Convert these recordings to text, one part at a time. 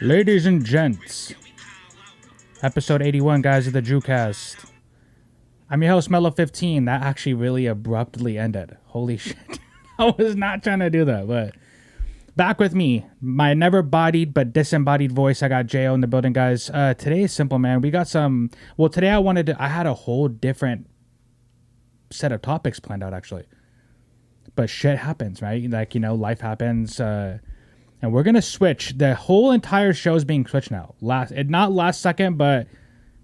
Ladies and gents, episode 81, guys, of the DREWCAST. I'm your host, Mellow15. That actually really abruptly ended. Holy shit. I was not trying to do that, but back with me, my never-bodied but disembodied voice. I got J.O. in the building, guys. Today is simple, man. We got some... Well, today I had a whole different set of topics planned out, actually. But shit happens, right? Like, you know, life happens, and we're going to switch. The whole entire show is being switched now. Not last second, but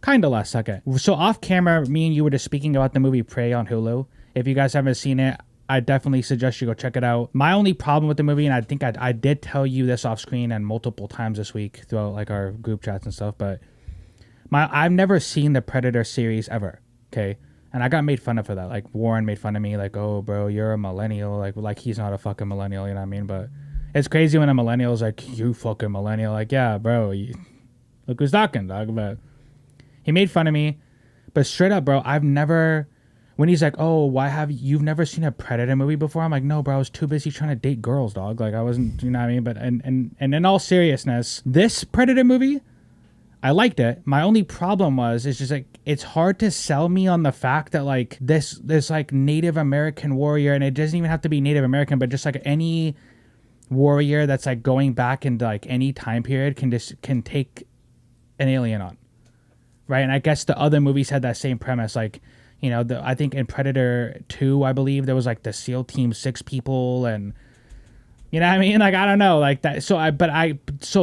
kind of last second. So off camera, me and you were just speaking about the movie Prey on Hulu. If you guys haven't seen it, I definitely suggest you go check it out. My only problem with the movie, and I think I did tell you this off screen and multiple times this week throughout like our group chats and stuff, but I've never seen the Predator series ever, okay? And I got made fun of for that. Like Warren made fun of me, like, oh, bro, you're a millennial. Like he's not a fucking millennial, you know what I mean? But it's crazy when a millennial is like, you fucking millennial. Like, yeah, bro, look who's talking, dog. But he made fun of me. But straight up, bro, I've never... When he's like, oh, you've never seen a Predator movie before? I'm like, no, bro, I was too busy trying to date girls, dog. Like, I wasn't, you know what I mean? But, and in all seriousness, this Predator movie, I liked it. My only problem it's just like, it's hard to sell me on the fact that like this like Native American warrior, and it doesn't even have to be Native American, but just like any warrior that's like going back into like any time period can take an alien on. Right. And I guess the other movies had that same premise. Like, you know, I think in Predator 2, I believe there was like the SEAL Team 6 people, and you know what I mean? Like, I don't know, like that. So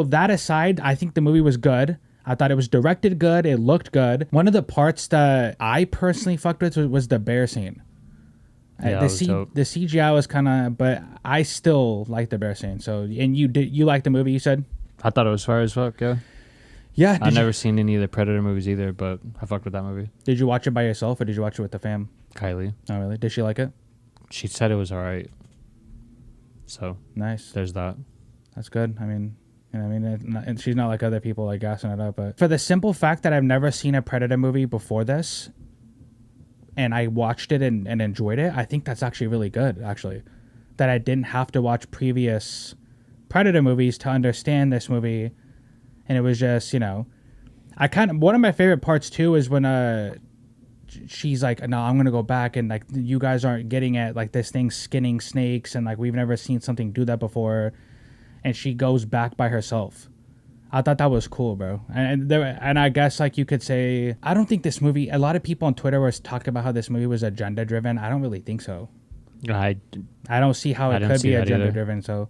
that aside, I think the movie was good. I thought it was directed good. It looked good. One of the parts that I personally fucked with was the bear scene. Yeah, the CGI was kind of, but I still like the bear scene. So, and you liked the movie, you said? I thought it was fire as fuck, yeah. Yeah. I've never seen any of the Predator movies either, but I fucked with that movie. Did you watch it by yourself or did you watch it with the fam? Kylie. Oh, really? Did she like it? She said it was all right. So nice. There's that. That's good. I mean, you know, and she's not like other people like gassing it up. But for the simple fact that I've never seen a Predator movie before this, and I watched it and enjoyed it, I think that's actually really good. Actually, that I didn't have to watch previous Predator movies to understand this movie. And it was just, you know, one of my favorite parts too is when she's like, no, I'm going to go back, and like, you guys aren't getting at like this thing skinning snakes, and like, we've never seen something do that before. And she goes back by herself. I thought that was cool, bro. And I guess like you could say, I don't think this movie, a lot of people on Twitter were talking about how this movie was agenda driven. I don't really think so. I don't see how it could be agenda driven. So.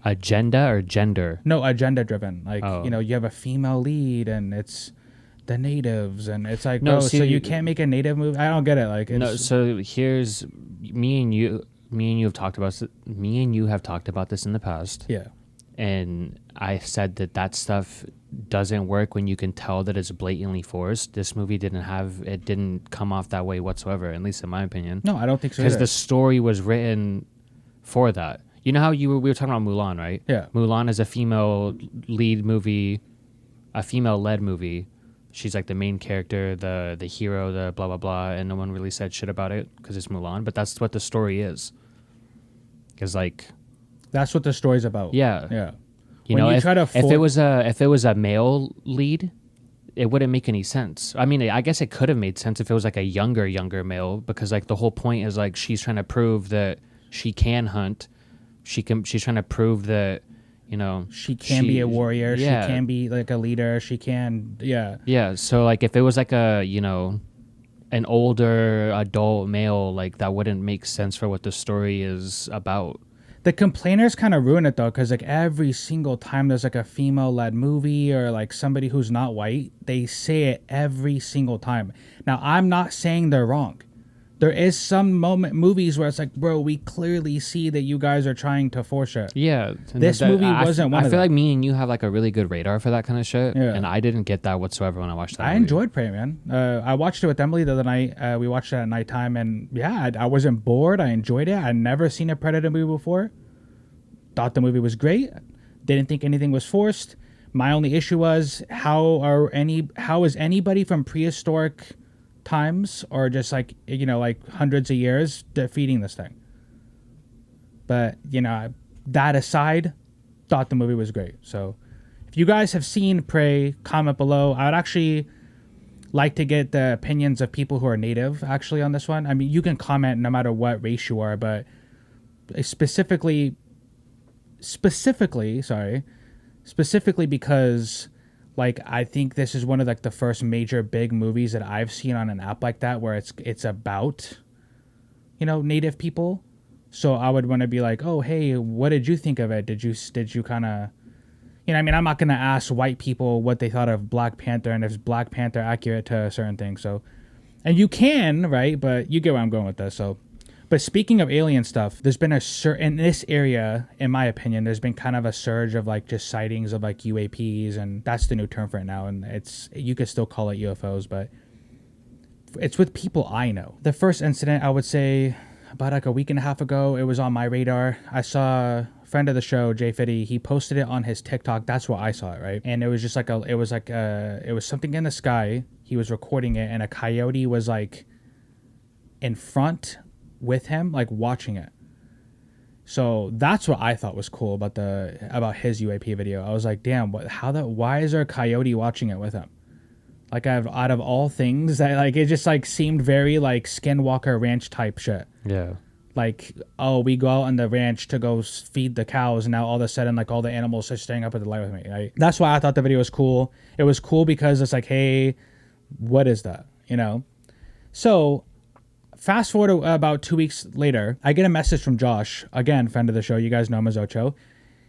Agenda or gender? No, agenda driven. Like, you know, you have a female lead and it's the natives, and it's like, no, so you can't make a native movie. I don't get it. Like, no. So here's me and you have talked about this in the past. Yeah. And I said that stuff doesn't work when you can tell that it's blatantly forced. This movie didn't come off that way whatsoever, at least in my opinion. No, I don't think so. Because the story was written for that. You know how we were talking about Mulan, right? Yeah. Mulan is a female lead movie, a female-led movie. She's like the main character, the hero, the blah, blah, blah, and no one really said shit about it because it's Mulan, but that's what the story is. Because like... That's what the story's about. Yeah. Yeah. You know, if it was a male lead, it wouldn't make any sense. I mean, I guess it could have made sense if it was like a younger male, because like the whole point is like she's trying to prove that she can hunt. She's trying to prove that, you know, she can be a warrior. Yeah. She can be like a leader. She can, yeah. Yeah. So like if it was like an older adult male, like that wouldn't make sense for what the story is about. The complainers kind of ruin it though, because like every single time there's like a female-led movie or like somebody who's not white, they say it every single time. Now, I'm not saying they're wrong. There is some movies where it's like, bro, we clearly see that you guys are trying to force it. Yeah. This movie wasn't one of them. I feel like me and you have like a really good radar for that kind of shit. Yeah. And I didn't get that whatsoever when I watched that movie. I enjoyed Prey, man. I watched it with Emily the other night. We watched it at nighttime, and yeah, I wasn't bored. I enjoyed it. I'd never seen a Predator movie before. Thought the movie was great. Didn't think anything was forced. My only issue was how is anybody from prehistoric times or just like, you know, like hundreds of years defeating this thing? But, you know, that aside, thought the movie was great. So If you guys have seen Prey, comment below. I would actually like to get the opinions of people who are native actually on this one. I mean, you can comment no matter what race you are, but specifically because like I think this is one of like the first major big movies that I've seen on an app like that where it's about, you know, native people. So I would want to be like, oh hey, what did you think of it? Did you kind of, you know, I mean, I'm not gonna ask white people what they thought of Black Panther and if Black Panther accurate to a certain thing. So, and you can, right? But you get where I'm going with this. So, but speaking of alien stuff, there's been in this area, in my opinion, there's been kind of a surge of like just sightings of like UAPs, and that's the new term for it now. And you could still call it UFOs, but it's with people I know. The first incident, I would say, about like a week and a half ago, it was on my radar. I saw a friend of the show, FIDDY, he posted it on his TikTok. That's where I saw it, right? And it was just like it was something in the sky. He was recording it, and a coyote was like in front with him, like watching it. So that's what I thought was cool about his UAP video. I was like, damn, why is there a coyote watching it with him? Like out of all things, that like it just like seemed very like Skinwalker Ranch type shit. Yeah. Like, oh, we go out on the ranch to go feed the cows, and now all of a sudden, like all the animals are staying up at the light with me. Right? That's why I thought the video was cool. It was cool because it's like, hey, what is that? You know. So, fast forward to about 2 weeks later, I get a message from Josh, again, friend of the show. You guys know him as Ocho.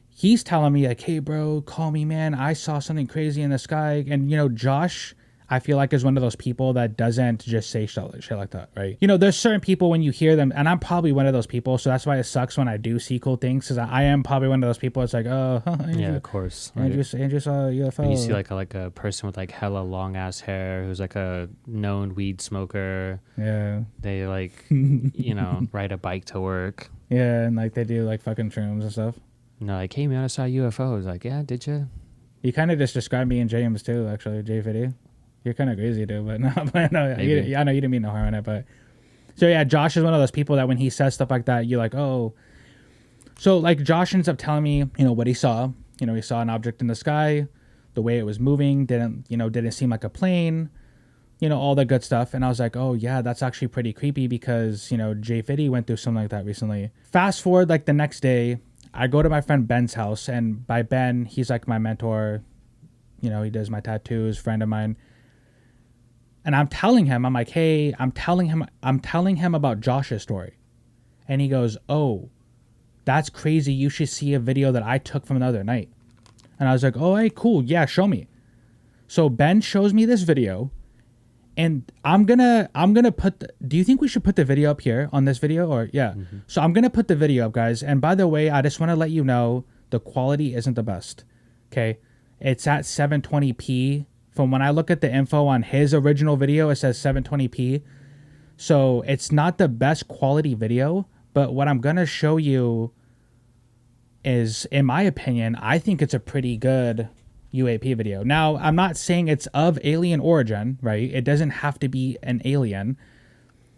He's telling me like, hey, bro, call me, man. I saw something crazy in the sky, and you know, Josh, I feel like is one of those people that doesn't just say shit like that, right? You know, there's certain people when you hear them, and I'm probably one of those people, so that's why it sucks when I do see cool things, because I am probably one of those people. It's like, oh, Andrew, yeah, of course. Andrew saw a UFO. And you see like a person with like hella long ass hair who's like a known weed smoker. Yeah. They like, you know, ride a bike to work. Yeah, and like they do like fucking shrooms and stuff. No, like, hey man, I saw UFOs. Like, yeah, did you? You kind of just described me and James too, actually, JFIDDY. You're kind of crazy, dude, but no, I know you didn't mean no harm in it, but so yeah, Josh is one of those people that when he says stuff like that, you're like, oh. So like Josh ends up telling me, you know, what he saw. You know, he saw an object in the sky, the way it was moving didn't seem like a plane, you know, all the good stuff. And I was like, oh yeah, that's actually pretty creepy because, you know, JFIDDY went through something like that recently. Fast forward like the next day, I go to my friend Ben's house, and by Ben, he's like my mentor. You know, he does my tattoos, friend of mine. And I'm telling him, I'm like, hey, I'm telling him about Josh's story. And he goes, oh, that's crazy. You should see a video that I took from the other night. And I was like, oh, hey, cool. Yeah, show me. So Ben shows me this video, and I'm gonna put do you think we should put the video up here on this video, or yeah? Mm-hmm. So I'm gonna put the video up, guys. And by the way, I just want to let you know the quality isn't the best. Okay. It's at 720p. From when I look at the info on his original video, it says 720p. So it's not the best quality video, but what I'm going to show you is, in my opinion, I think it's a pretty good UAP video. Now, I'm not saying it's of alien origin, right? It doesn't have to be an alien.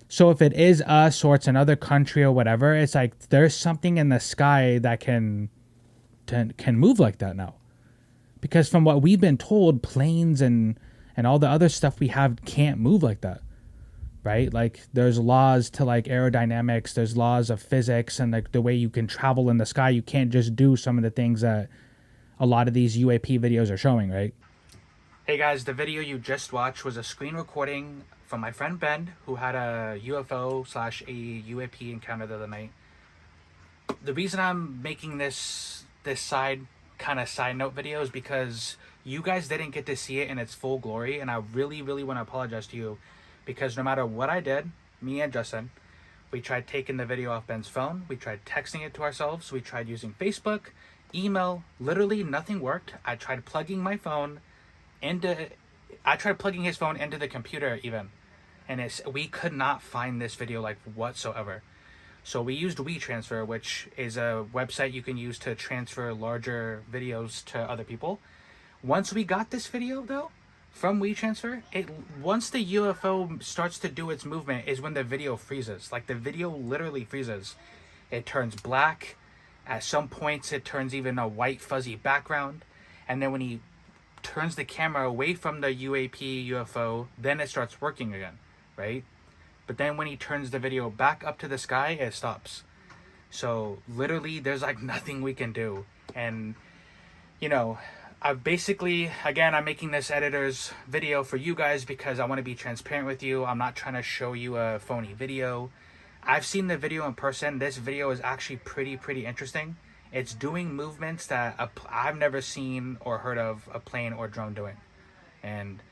So if it is us or it's another country or whatever, it's like there's something in the sky that can move like that now. Because from what we've been told, planes and all the other stuff we have can't move like that, right? Like there's laws to like aerodynamics, there's laws of physics, and like the way you can travel in the sky, you can't just do some of the things that a lot of these UAP videos are showing, right? Hey guys, the video you just watched was a screen recording from my friend Ben, who had a UFO/a UAP encounter the other night. The reason I'm making this side note video is because you guys didn't get to see it in its full glory, and I really want to apologize to you, because no matter what I did, me and Justin, we tried taking the video off Ben's phone, we tried texting it to ourselves, we tried using Facebook, email, literally nothing worked. I tried plugging his phone into the computer even, and we could not find this video like whatsoever. So we used WeTransfer, which is a website you can use to transfer larger videos to other people. Once we got this video, though, from WeTransfer, once the UFO starts to do its movement is when the video freezes. Like, the video literally freezes. It turns black. At some points, it turns even a white fuzzy background. and then when he turns the camera away from the UFO, then it starts working again, right? But then when he turns the video back up to the sky, it stops. So literally there's like nothing we can do. And you know, I'm making this editor's video for you guys because I want to be transparent with you. I'm not trying to show you a phony video. I've seen the video in person. This video is actually pretty interesting. It's doing movements that I've never seen or heard of a plane or drone doing. And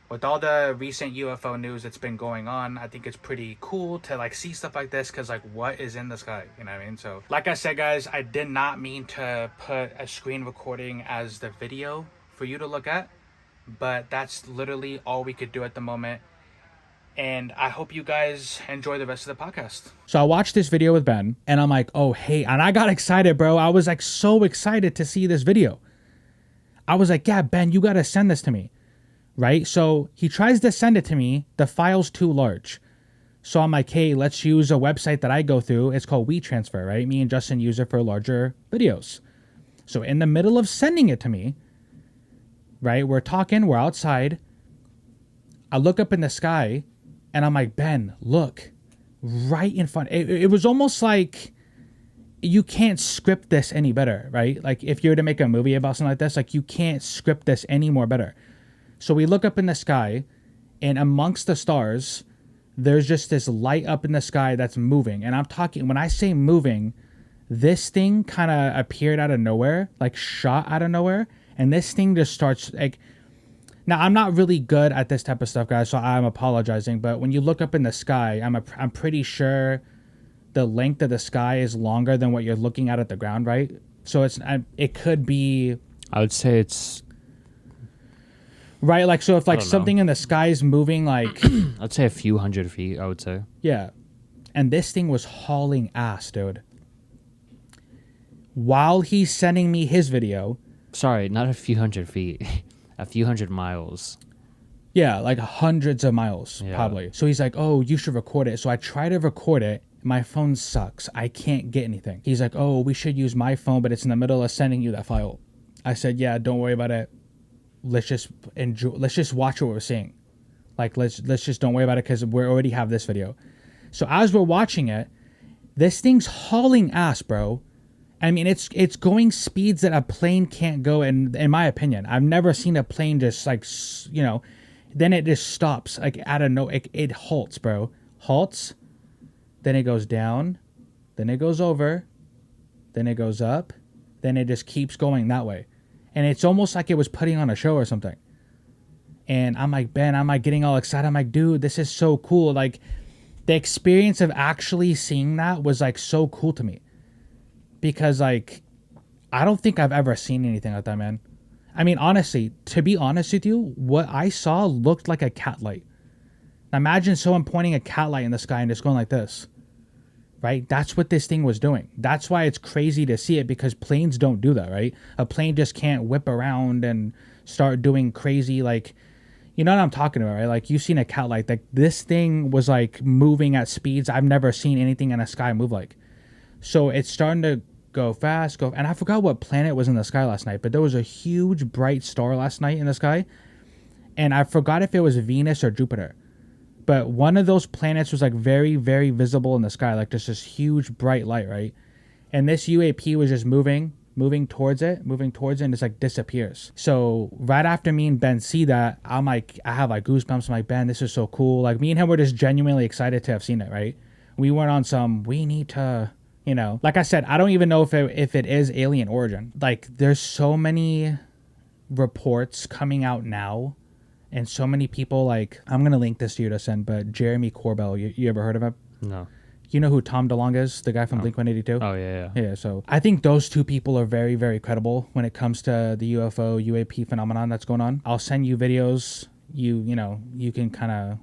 with all the recent UFO news that's been going on, I think it's pretty cool to like see stuff like this, because like, what is in the sky? You know what I mean? So like I said, guys, I did not mean to put a screen recording as the video for you to look at, but that's literally all we could do at the moment. And I hope you guys enjoy the rest of the podcast. So I watched this video with Ben, and I'm like, oh, hey, and I got excited, bro. I was like so excited to see this video. I was like, yeah, Ben, you got to send this to me. Right? So he tries to send it to me. The file's too large. So I'm like, hey, let's use a website that I go through. It's called WeTransfer, right? Me and Justin use it for larger videos. So in the middle of sending it to me, right? We're talking, we're outside. I look up in the sky and I'm like, Ben, look, right in front. It was almost like you can't script this any better, right? Like if you were to make a movie about something like this, like you can't script this any more better. So we look up in the sky, and amongst the stars, there's just this light up in the sky that's moving. And I'm talking, when I say moving, this thing kind of appeared out of nowhere, like shot out of nowhere. And this thing just starts like, now I'm not really good at this type of stuff, guys, so I'm apologizing. But when you look up in the sky, I'm pretty sure the length of the sky is longer than what you're looking at the ground, right? So it could be, I would say it's, right, like, so if like something in the sky is moving, like I'd say a few hundred feet, I would say. Yeah. And this thing was hauling ass, dude. While he's sending me his video. Sorry, not a few hundred feet. A few hundred miles. Yeah, like hundreds of miles, probably. So he's like, oh, you should record it. So I try to record it. My phone sucks. I can't get anything. He's like, oh, we should use my phone, but it's in the middle of sending you that file. I said, yeah, don't worry about it. Let's just enjoy. Let's just watch what we're seeing. Like, let's just don't worry about it, because we already have this video. So as we're watching it, this thing's hauling ass, bro. I mean, it's going speeds that a plane can't go. And in my opinion, I've never seen a plane just like, you know, then it just stops like out of no. It halts, bro. Halts. Then it goes down. Then it goes over. Then it goes up. Then it just keeps going that way. And it's almost like it was putting on a show or something. And I'm like, Ben, I'm like getting all excited. I'm like, dude, this is so cool. Like, the experience of actually seeing that was like so cool to me. Because like, I don't think I've ever seen anything like that, man. I mean, honestly, to be honest with you, what I saw looked like a cat light. Now imagine someone pointing a cat light in the sky and just going like this. Right? That's what this thing was doing. That's why it's crazy to see it, because planes don't do that, right? A plane just can't whip around and start doing crazy, like, you know what I'm talking about, right? Like, you've seen a cat light. Like, this thing was like moving at speeds I've never seen anything in the sky move like. So it's starting to go fast, and I forgot what planet was in the sky last night, but there was a huge bright star last night in the sky, and I forgot if it was Venus or Jupiter. But one of those planets was like very, very visible in the sky, like just this huge bright light, right? And this UAP was just moving towards it, and just like disappears. So right after me and Ben see that, I'm like, I have like goosebumps. I'm like, Ben, this is so cool. Like, me and him were just genuinely excited to have seen it, right? We weren't on some, we need to, you know, like I said, I don't even know if it is alien origin. Like, there's so many reports coming out now. And so many people, like, I'm going to link this to you to send, but Jeremy Corbell, you ever heard of him? No. You know who Tom DeLonge is? The guy from Blink-182? Oh, yeah. Yeah, so I think those two people are very, very credible when it comes to the UFO, UAP phenomenon that's going on. I'll send you videos. You know, you can kind of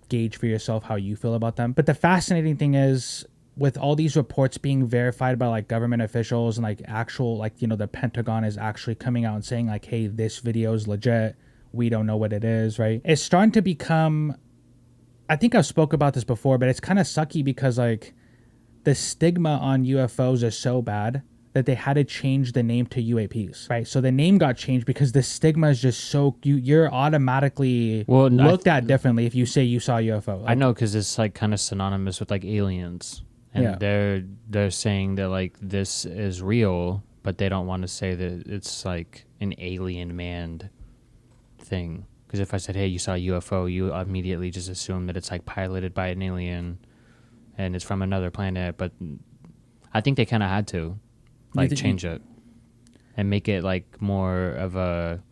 gauge for yourself how you feel about them. But the fascinating thing is, with all these reports being verified by like government officials and like actual, like, you know, the Pentagon is actually coming out and saying like, hey, this video is legit. We don't know what it is, right? It's starting to become, I think I've spoke about this before, but it's kind of sucky because like the stigma on UFOs is so bad that they had to change the name to UAPs, right? So the name got changed because the stigma is just so you're automatically looked at differently if you say you saw a UFO. I know, because it's like kind of synonymous with like aliens, and they're saying that like this is real, but they don't want to say that it's like an alien manned thing. Because if I said, hey, you saw a UFO, you immediately just assume that it's like piloted by an alien and it's from another planet. But I think they kind of had to like change it and make it like more of a,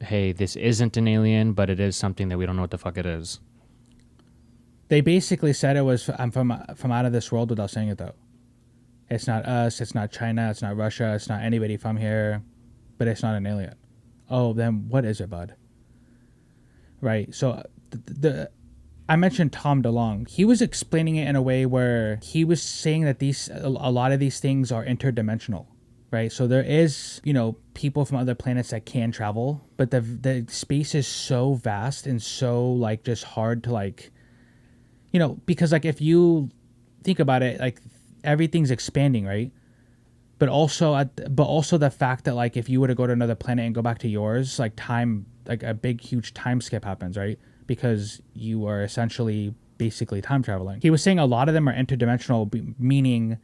hey, this isn't an alien, but it is something that we don't know what the fuck it is. They basically said it was from out of this world without saying it, though. It's not us, it's not China, it's not Russia, it's not anybody from here, but it's not an alien. Oh, then what is it, bud? Right, so I mentioned Tom DeLonge. He was explaining it in a way where he was saying that a lot of these things are interdimensional, right? So there is, people from other planets that can travel, but the space is so vast and so like just hard to like, because like if you think about it, like everything's expanding, right? But also the fact that like if you were to go to another planet and go back to yours, like time, like a big huge time skip happens, right? Because you are essentially basically time traveling. He was saying a lot of them are interdimensional, meaning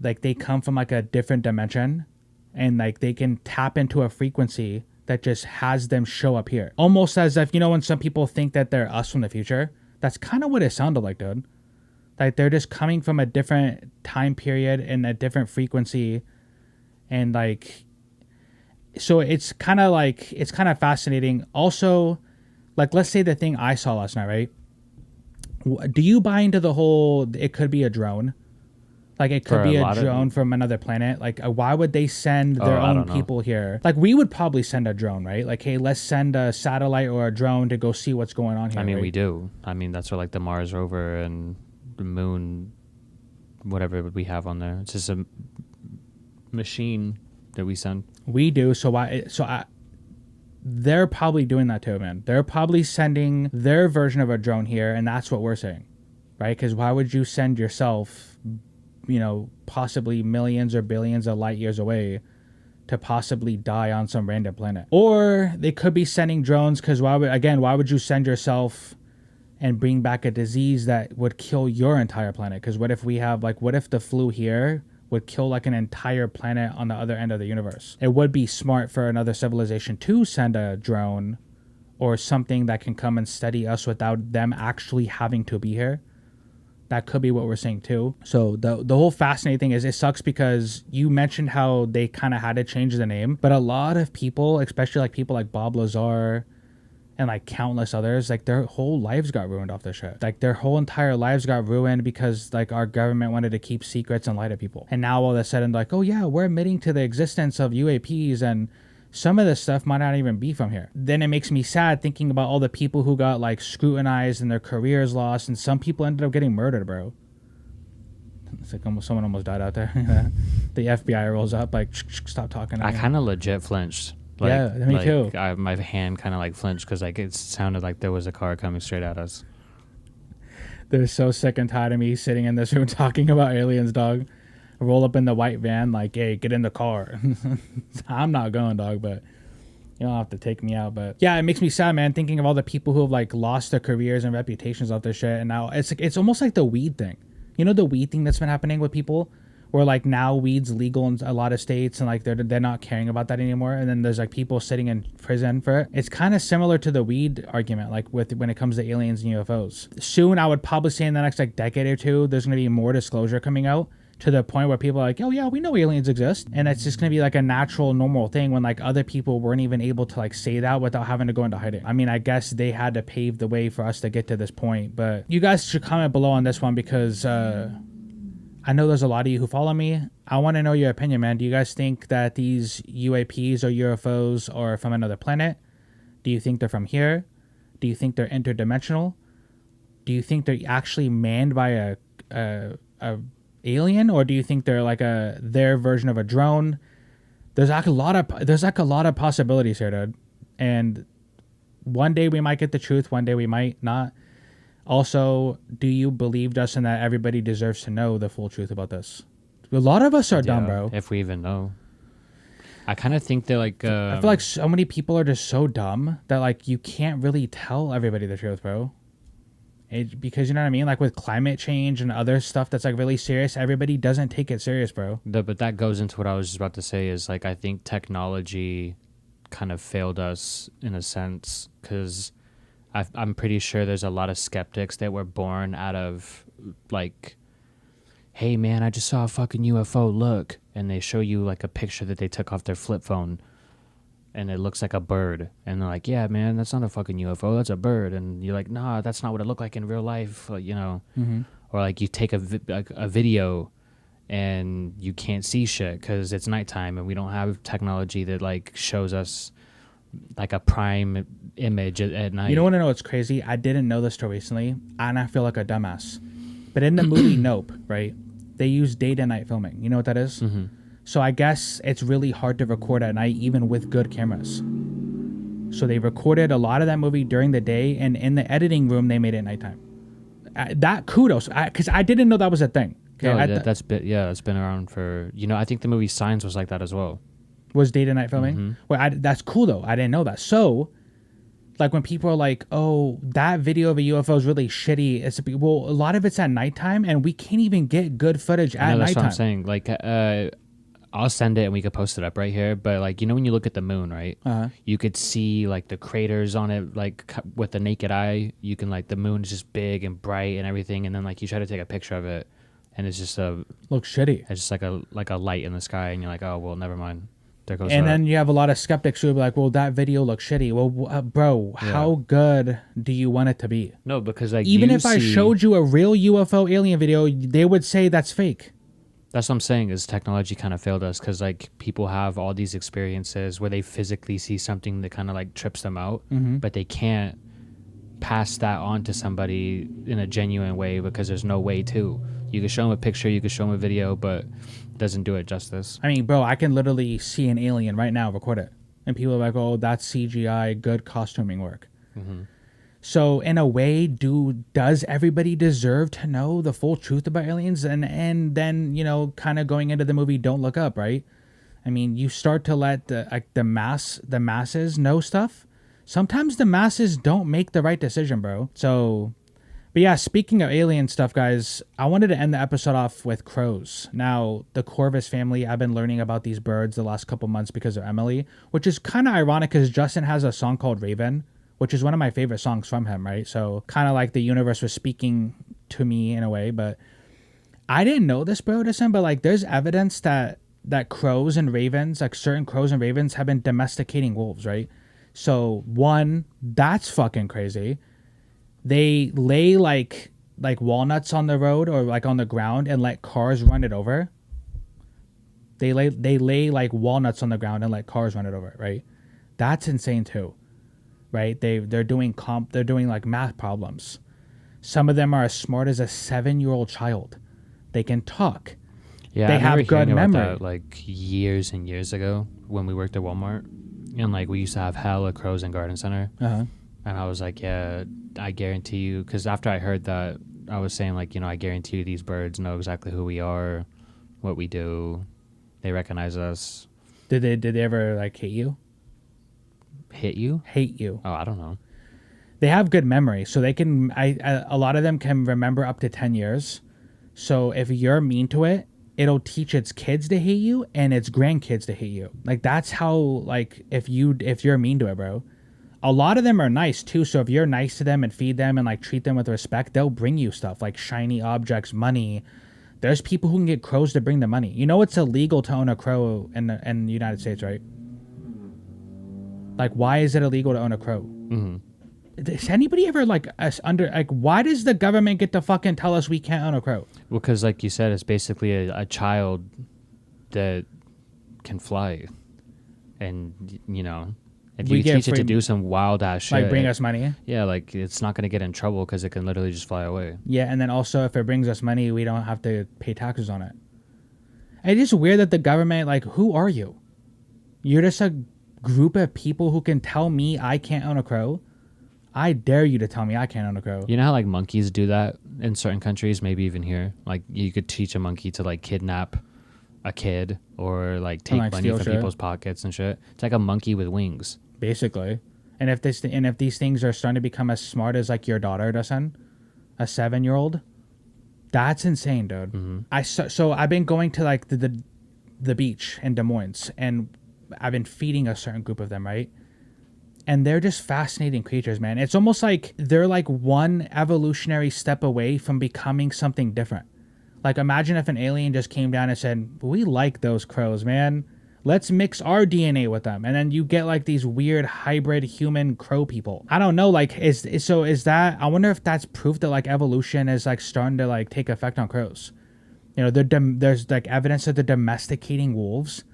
like they come from like a different dimension and like they can tap into a frequency that just has them show up here. Almost as if, when some people think that they're us from the future, that's kind of what it sounded like, dude. Like they're just coming from a different time period and a different frequency. And like, so it's kind of fascinating. Also, like, let's say the thing I saw last night, right? Do you buy into the whole, it could be a drone? Like, it could be a drone from another planet. Like, why would they send their own people here? Like, we would probably send a drone, right? Like, hey, let's send a satellite or a drone to go see what's going on here. I mean, right? we do. I mean, that's what, like, the Mars rover and the moon, whatever we have on there. It's just a machine that we send. We do. They're probably doing that too, man. They're probably sending their version of a drone here, and that's what we're saying, right? Because why would you send yourself, possibly millions or billions of light years away to possibly die on some random planet? Or they could be sending drones because why would you send yourself and bring back a disease that would kill your entire planet? Because what if the flu here would kill like an entire planet on the other end of the universe? It would be smart for another civilization to send a drone or something that can come and study us without them actually having to be here. That could be what we're saying too. So the whole fascinating thing is it sucks because you mentioned how they kind of had to change the name, but a lot of people, especially like people like Bob Lazar and like countless others, like their whole lives got ruined off this shit. Like their whole entire lives got ruined because like our government wanted to keep secrets and lie to people. And now all of a sudden like, oh yeah, we're admitting to the existence of UAPs and some of this stuff might not even be from here. Then it makes me sad thinking about all the people who got like scrutinized and their careers lost, and some people ended up getting murdered, bro. It's like someone almost died out there. The FBI rolls up like, stop talking. I kind of legit flinched. Like, yeah, me too. My hand kind of like flinched because like it sounded like there was a car coming straight at us. They're so sick and tired of me sitting in this room talking about aliens, dog. Roll up in the white van like, hey, get in the car. I'm not going, dog, but you don't have to take me out. But yeah, it makes me sad, man, thinking of all the people who have like lost their careers and reputations off this shit. And now it's almost like the weed thing. The weed thing that's been happening with people where like now weed's legal in a lot of states and like they're not caring about that anymore. And then there's like people sitting in prison for it. It's kind of similar to the weed argument, like when it comes to aliens and UFOs. Soon, I would probably say in the next like decade or two, there's going to be more disclosure coming out to the point where people are like, oh yeah, we know aliens exist. And it's just going to be like a natural, normal thing when like other people weren't even able to like say that without having to go into hiding. I mean, I guess they had to pave the way for us to get to this point. But you guys should comment below on this one because I know there's a lot of you who follow me. I want to know your opinion, man. Do you guys think that these UAPs or UFOs are from another planet? Do you think they're from here? Do you think they're interdimensional? Do you think they're actually manned by a alien, or do you think they're like their version of a drone? There's like a lot of possibilities here, dude. And one day we might get the truth, one day we might not. Also, do you believe, Justin, that everybody deserves to know the full truth about this? A lot of us are dumb, bro. If we even know. I kind of think that like I feel like so many people are just so dumb that like you can't really tell everybody the truth, bro. Because you know what I mean? Like with climate change and other stuff that's like really serious, everybody doesn't take it serious, bro. But that goes into what I was just about to say is like I think technology kind of failed us in a sense because I'm pretty sure there's a lot of skeptics that were born out of like, hey man, I just saw a fucking UFO, look. And they show you like a picture that they took off their flip phone and it looks like a bird. And they're like, yeah, man, that's not a fucking UFO, that's a bird. And you're like, nah, that's not what it looked like in real life, you know. Mm-hmm. Or like you take a video and you can't see shit because it's nighttime and we don't have technology that like shows us like a prime image at night. You don't want to know what's crazy? I didn't know this till recently, and I feel like a dumbass. But in the movie Nope, right, they use day to night filming. You know what that is? Mm-hmm. So I guess it's really hard to record at night, even with good cameras. So they recorded a lot of that movie during the day, and in the editing room, they made it nighttime. That kudos, because I didn't know that was a thing. Okay, that's been around for, you know, I think the movie Signs was like that as well. Was day to night filming? Mm-hmm. Well, that's cool though. I didn't know that. So, like when people are like, "Oh, that video of a UFO is really shitty," a lot of it's at nighttime, and we can't even get good footage at nighttime. That's what I'm saying. Like, I'll send it and we could post it up right here. But like, you know, when you look at the moon, right? You could see like the craters on it, like with the naked eye. You can like the moon is just big and bright and everything, and then like you try to take a picture of it, and it's just looks shitty. It's just like a light in the sky, and you're like, oh well, never mind. And then you have a lot of skeptics who will be like, well, that video looks shitty. Well, bro, how good do you want it to be? No, because like even if I showed you a real UFO alien video, they would say that's fake. That's what I'm saying is technology kind of failed us because like people have all these experiences where they physically see something that kind of like trips them out, but they can't pass that on to somebody in a genuine way because there's no way to. You could show them a picture, you could show them a video, but doesn't do it justice. I mean, bro, I can literally see an alien right now, record it. And people are like, oh, that's CGI, good costuming work. Mm-hmm. So in a way, does everybody deserve to know the full truth about aliens? And then, you know, kind of going into the movie Don't Look Up, right? I mean, you start to let the masses know stuff. Sometimes the masses don't make the right decision, bro. So... But yeah, speaking of alien stuff, guys, I wanted to end the episode off with crows. Now, the Corvus family, I've been learning about these birds the last couple months because of Emily, which is kind of ironic because Justin has a song called Raven, which is one of my favorite songs from him, right? So kind of like the universe was speaking to me in a way, but I didn't know this, bro, but like there's evidence that crows and ravens, like certain crows and ravens have been domesticating wolves, right? So one, that's fucking crazy. They lay like walnuts on the road or like on the ground and let cars run it over. They lay like walnuts on the ground and let cars run it over, right? That's insane too, right? They're doing like math problems. Some of them are as smart as a 7-year-old child. They can talk. Yeah, they have good memory. That, like years and years ago when we worked at Walmart, and like we used to have hella crows in Garden Center. And I was like, yeah, I guarantee you, because after I heard that, I was saying like, you know, I guarantee you these birds know exactly who we are, what we do. They recognize us. Did they ever like hate you? Hit you? Hate you. Oh, I don't know. They have good memory, so they can. A lot of them can remember up to 10 years. So if you're mean to it, it'll teach its kids to hate you and its grandkids to hate you. Like that's how. Like if you're mean to it, bro. A lot of them are nice too. So if you're nice to them and feed them and like treat them with respect, they'll bring you stuff like shiny objects, money. There's people who can get crows to bring them money. You know it's illegal to own a crow in the United States, right? Like, why is it illegal to own a crow? Mm-hmm. Does anybody ever why does the government get to fucking tell us we can't own a crow? Well, because like you said, it's basically a child that can fly, and you know. If you teach it to do some wild ass shit, like bring us money. Yeah, like it's not gonna get in trouble because it can literally just fly away. Yeah, and then also if it brings us money, we don't have to pay taxes on it. It's just weird that the government, like, who are you? You're just a group of people who can tell me I can't own a crow. I dare you to tell me I can't own a crow. You know how like monkeys do that in certain countries, maybe even here. Like you could teach a monkey to like kidnap a kid or like take like, money steal from shit. people's pockets and shit. It's like a monkey with wings. Basically. And if these things are starting to become as smart as like your daughter, doesn't a 7-year-old, that's insane, dude. Mm-hmm. So I've been going to like the beach in Des Moines, and I've been feeding a certain group of them, right? And they're just fascinating creatures, man. It's almost like they're like one evolutionary step away from becoming something different. Like, imagine if an alien just came down and said, we like those crows, man. Let's mix our DNA with them. And then you get like these weird hybrid human crow people. I don't know, like, is that, I wonder if that's proof that like evolution is like starting to like take effect on crows. You know, there's like evidence that they're domesticating wolves.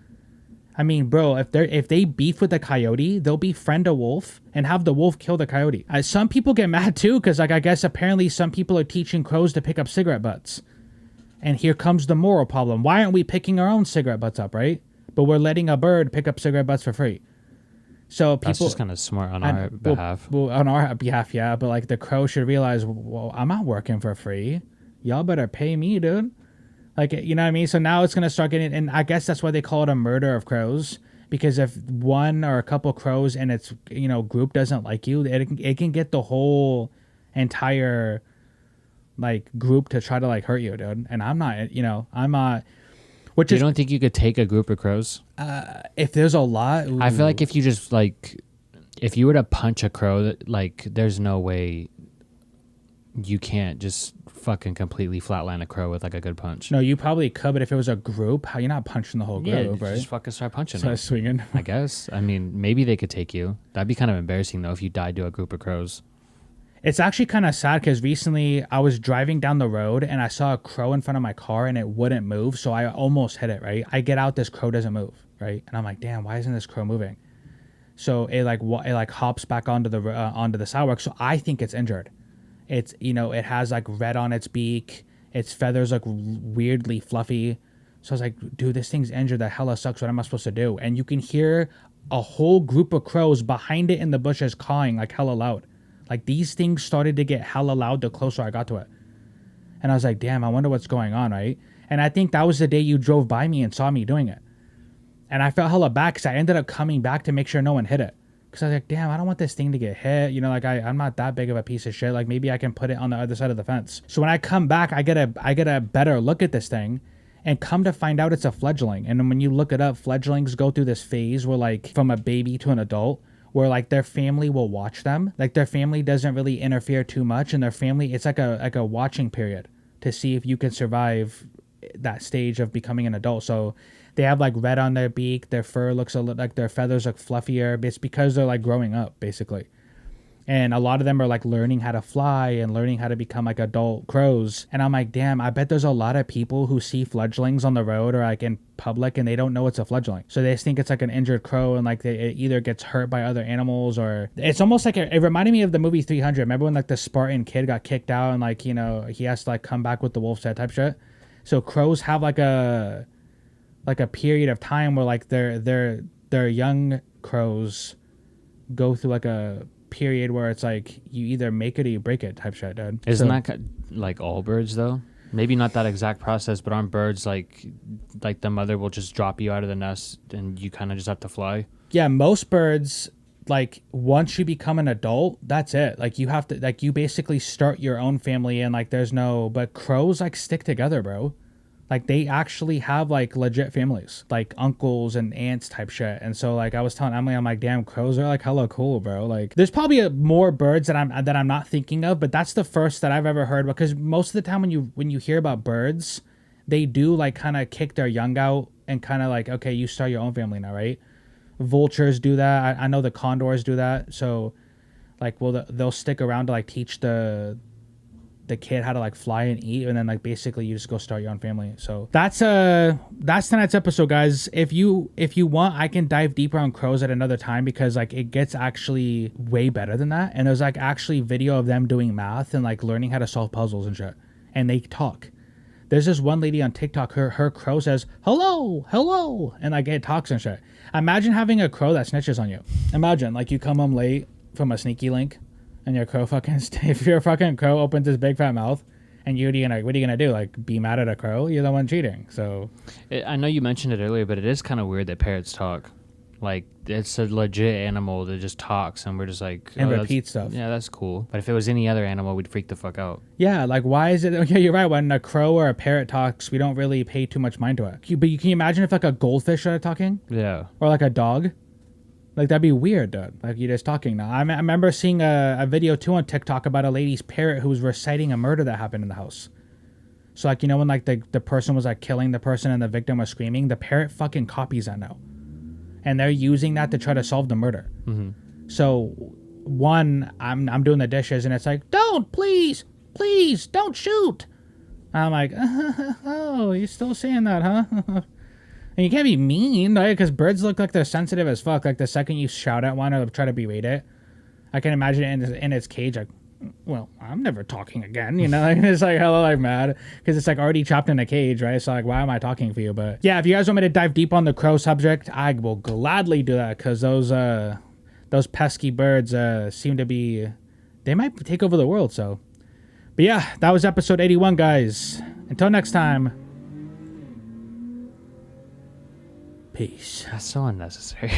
I mean, bro, if they beef with the coyote, they'll befriend a wolf and have the wolf kill the coyote. Some people get mad too, because like I guess apparently some people are teaching crows to pick up cigarette butts. And here comes the moral problem. Why aren't we picking our own cigarette butts up, right? But we're letting a bird pick up cigarette butts for free. So people, that's just kind of smart on our behalf. Well, on our behalf, yeah. But like the crow should realize, well, I'm not working for free. Y'all better pay me, dude. Like, you know what I mean? So now it's going to start getting, and I guess that's why they call it a murder of crows. Because if one or a couple crows in its, you know, group doesn't like you, it can get the whole entire, like, group to try to, like, hurt you, dude. And I'm not, you know, I'm not. Which you don't think you could take a group of crows? If there's a lot. Ooh. I feel like if you just, like, if you were to punch a crow, like, there's no way you can't just fucking completely flatline a crow with like a good punch. No, you probably could, but if it was a group, how you're not punching the whole group, right? Just fucking start punching them. Swinging. I guess. I mean, maybe they could take you. That'd be kind of embarrassing though if you died to a group of crows. It's actually kind of sad because recently I was driving down the road and I saw a crow in front of my car and it wouldn't move, so I almost hit it, right? I get out, this crow doesn't move, right? And I'm like, damn, why isn't this crow moving? So it hops back onto the sidewalk, so I think it's injured. It's, you know, it has like red on its beak. Its feathers look weirdly fluffy. So I was like, dude, this thing's injured. That hella sucks. What am I supposed to do? And you can hear a whole group of crows behind it in the bushes cawing like hella loud. Like these things started to get hella loud the closer I got to it. And I was like, damn, I wonder what's going on, right? And I think that was the day you drove by me and saw me doing it. And I felt hella bad because I ended up coming back to make sure no one hit it. Because I was like, damn, I don't want this thing to get hit. You know, like I'm not that big of a piece of shit. Like maybe I can put it on the other side of the fence. So when I come back, I get a better look at this thing, and come to find out it's a fledgling. And then when you look it up, fledglings go through this phase where like from a baby to an adult, where like their family will watch them. Like their family doesn't really interfere too much, and their family, it's like a watching period to see if you can survive that stage of becoming an adult. So they have like red on their beak. Their fur looks a little like their feathers look fluffier. It's because they're like growing up basically. And a lot of them are like learning how to fly and learning how to become like adult crows. And I'm like, damn, I bet there's a lot of people who see fledglings on the road or like in public and they don't know it's a fledgling. So they just think it's like an injured crow and like it either gets hurt by other animals or it's almost like it reminded me of the movie 300. Remember when like the Spartan kid got kicked out and like, you know, he has to like come back with the wolf's head type shit. So crows have like a period of time where like their young crows go through like a period where it's like you either make it or you break it type shit, dude. Isn't that like all birds though? Maybe not that exact process, but aren't birds like the mother will just drop you out of the nest and you kind of just have to fly? Yeah, most birds, like once you become an adult, that's it. Like you have to, like you basically start your own family and like there's no, but crows like stick together, bro. Like they actually have like legit families, like uncles and aunts type shit. And so like I was telling Emily, I'm like, damn, crows are like hella cool, bro. Like there's probably more birds that I'm not thinking of, but that's the first that I've ever heard, because most of the time when you hear about birds, they do like kind of kick their young out and kind of like, okay, you start your own family now, right? Vultures do that. I know the condors do that. So like, well, they'll stick around to like teach the kid how to like fly and eat, and then like basically you just go start your own family. So that's tonight's episode, guys. If you want, I can dive deeper on crows at another time, because like it gets actually way better than that. And there's like actually video of them doing math and like learning how to solve puzzles and shit, and they talk. There's this one lady on TikTok, her crow says hello, and like it talks and shit. Imagine having a crow that snitches on you. Imagine like you come home late from a sneaky link, and your crow if your fucking crow opens his big fat mouth And what are you gonna do? Like, be mad at a crow? You're the one cheating. So, I know you mentioned it earlier, but it is kind of weird that parrots talk. Like, it's a legit animal that just talks, and we're just like... And repeats stuff. Yeah, that's cool. But if it was any other animal, we'd freak the fuck out. Yeah, like, why is it... Okay, you're right. When a crow or a parrot talks, we don't really pay too much mind to it. But can you imagine if, like, a goldfish started talking? Yeah. Or, like, a dog? Like, that'd be weird, dude. Like, you're just talking now. I remember seeing a video, too, on TikTok about a lady's parrot who was reciting a murder that happened in the house. So, like, you know when, like, the person was, like, killing the person and the victim was screaming? The parrot fucking copies that now. And they're using that to try to solve the murder. Mm-hmm. So, one, I'm doing the dishes, and it's like, please, don't shoot. I'm like, oh, you're still saying that, huh? And you can't be mean, right? Because birds look like they're sensitive as fuck. Like, the second you shout at one or try to berate it, I can imagine it in its cage, like, well, I'm never talking again, you know? Like, it's like hella like mad because it's like already trapped in a cage, right? So like, why am I talking for you? But yeah, if you guys want me to dive deep on the crow subject, I will gladly do that because those pesky birds seem to be, they might take over the world. So, but yeah, that was episode 81, guys. Until next time, peace. That's so unnecessary.